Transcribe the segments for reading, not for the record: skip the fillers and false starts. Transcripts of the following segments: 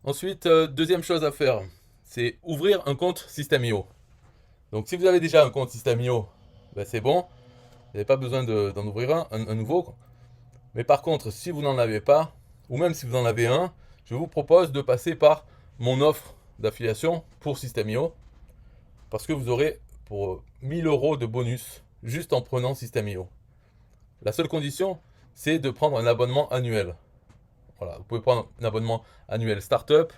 Ensuite, deuxième chose à faire, c'est ouvrir un compte System.io. Donc si vous avez déjà un compte System.io, ben c'est bon, vous n'avez pas besoin d'en ouvrir un nouveau. Mais par contre, si vous n'en avez pas, ou même si vous en avez un, je vous propose de passer par mon offre d'affiliation pour System.io, parce que vous aurez pour 1000 euros de bonus juste en prenant System.io. La seule condition, c'est de prendre un abonnement annuel. Voilà, vous pouvez prendre un abonnement annuel Startup,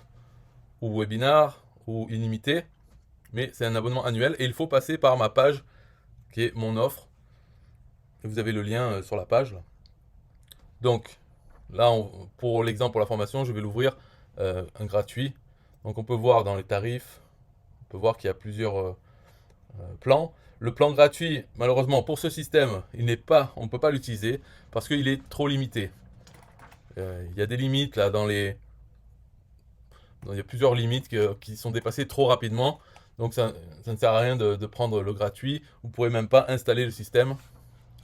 ou Webinar, ou illimité, mais c'est un abonnement annuel et il faut passer par ma page qui est mon offre. Et vous avez le lien sur la page. Donc, là, pour l'exemple, pour la formation, je vais l'ouvrir un gratuit. Donc, on peut voir dans les tarifs, on peut voir qu'il y a plusieurs plans. Le plan gratuit, malheureusement, pour ce système, on ne peut pas l'utiliser parce qu'il est trop limité. Il y a des limites là il y a plusieurs limites qui sont dépassées trop rapidement. Donc ça ne sert à rien de prendre le gratuit. Vous ne pourrez même pas installer le système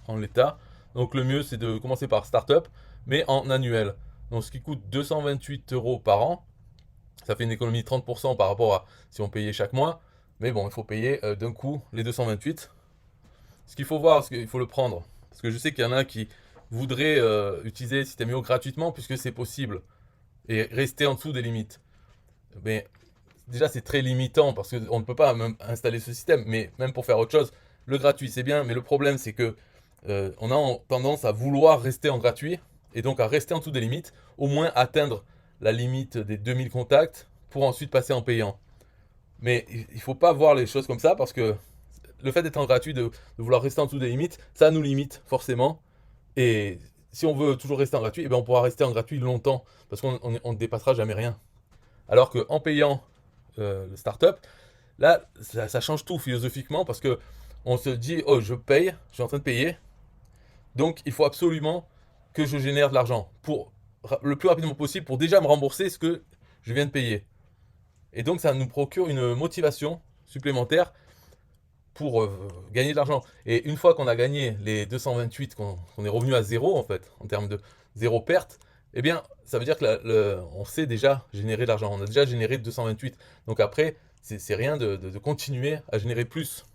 en l'état. Donc le mieux c'est de commencer par Startup, mais en annuel. Donc ce qui coûte 228 euros par an, ça fait une économie de 30% par rapport à si on payait chaque mois. Mais bon, il faut payer d'un coup les 228. Ce qu'il faut voir, c'est qu'il faut le prendre. Parce que je sais qu'il y en a qui voudraient utiliser System.io gratuitement puisque c'est possible et rester en dessous des limites. Mais déjà, c'est très limitant parce qu'on ne peut pas même installer ce système. Mais même pour faire autre chose, le gratuit, c'est bien. Mais le problème, c'est que on a tendance à vouloir rester en gratuit et donc à rester en dessous des limites, au moins atteindre la limite des 2000 contacts pour ensuite passer en payant. Mais il ne faut pas voir les choses comme ça parce que le fait d'être en gratuit, de vouloir rester en dessous des limites, ça nous limite forcément. Et si on veut toujours rester en gratuit, eh ben on pourra rester en gratuit longtemps parce qu'on ne dépassera jamais rien. Alors qu'en payant le startup, là, ça change tout philosophiquement parce que on se dit, oh, je paye, je suis en train de payer, donc il faut absolument que je génère de l'argent pour le plus rapidement possible pour déjà me rembourser ce que je viens de payer. Et donc ça nous procure une motivation supplémentaire pour gagner de l'argent. Et une fois qu'on a gagné les 228, qu'on est revenu à zéro en fait, en termes de zéro perte, eh bien ça veut dire que on sait déjà générer de l'argent. On a déjà généré 228. Donc après, c'est rien de continuer à générer plus.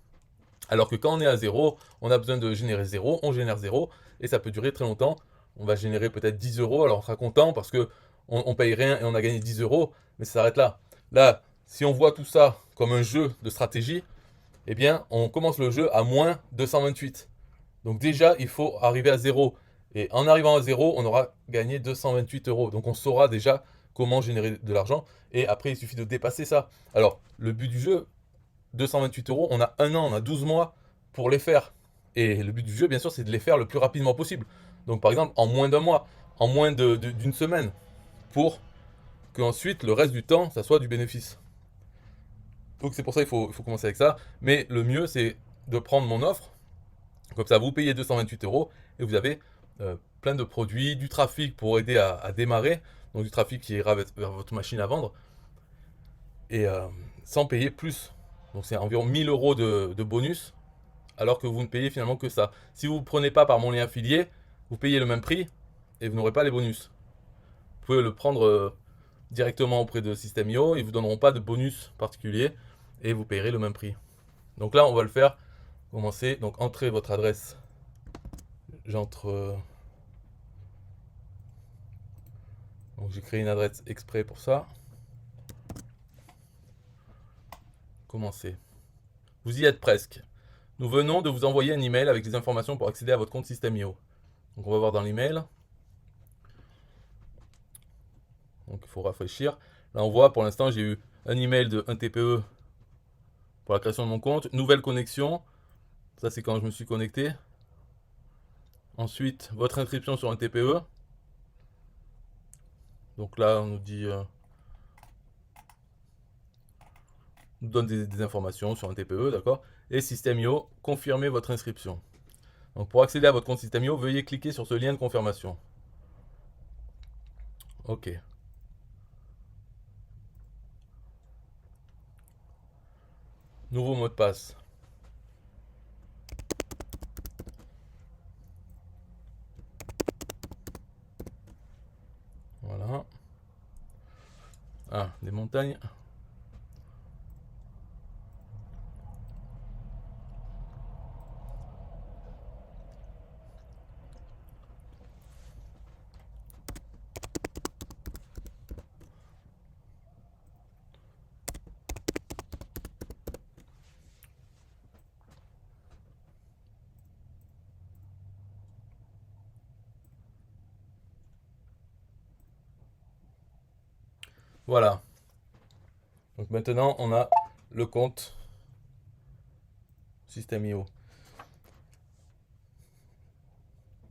Alors que quand on est à zéro, on a besoin de générer zéro, on génère zéro, et ça peut durer très longtemps. On va générer peut-être 10 euros, alors on sera content parce que on paye rien et on a gagné 10 euros, mais ça s'arrête là. Là, si on voit tout ça comme un jeu de stratégie, eh bien, on commence le jeu à moins 228. Donc déjà, il faut arriver à zéro. Et en arrivant à zéro, on aura gagné 228 euros. Donc on saura déjà comment générer de l'argent. Et après, il suffit de dépasser ça. Alors, le but du jeu, 228 euros, on a un an, on a 12 mois pour les faire. Et le but du jeu, bien sûr, c'est de les faire le plus rapidement possible. Donc par exemple, en moins d'un mois, en moins d'une semaine, pour qu'ensuite, le reste du temps, ça soit du bénéfice. Donc c'est pour ça qu'il faut commencer avec ça. Mais le mieux, c'est de prendre mon offre. Comme ça, vous payez 228 euros et vous avez plein de produits, du trafic pour aider à démarrer. Donc du trafic qui ira vers votre machine à vendre. Et sans payer plus. Donc c'est environ 1000 euros de bonus alors que vous ne payez finalement que ça. Si vous ne prenez pas par mon lien affilié, vous payez le même prix et vous n'aurez pas les bonus. Vous pouvez le prendre directement auprès de System.io, ils ne vous donneront pas de bonus particulier et vous payerez le même prix. Donc là, on va le faire. Commencer. Donc entrez votre adresse. J'entre. Donc j'ai créé une adresse exprès pour ça. Commencer. Vous y êtes presque. Nous venons de vous envoyer un email avec les informations pour accéder à votre compte System.io. Donc on va voir dans l'email. Donc il faut rafraîchir. Là on voit pour l'instant j'ai eu un email de 1 TPE pour la création de mon compte. Nouvelle connexion. Ça c'est quand je me suis connecté. Ensuite votre inscription sur un TPE. Donc là on nous dit nous donne des informations sur un TPE, d'accord. Et System.io, confirmez votre inscription. Donc pour accéder à votre compte System.io, veuillez cliquer sur ce lien de confirmation. Ok. Nouveau mot de passe. Voilà. Ah, des montagnes. Voilà. Donc maintenant, on a le compte Système.io.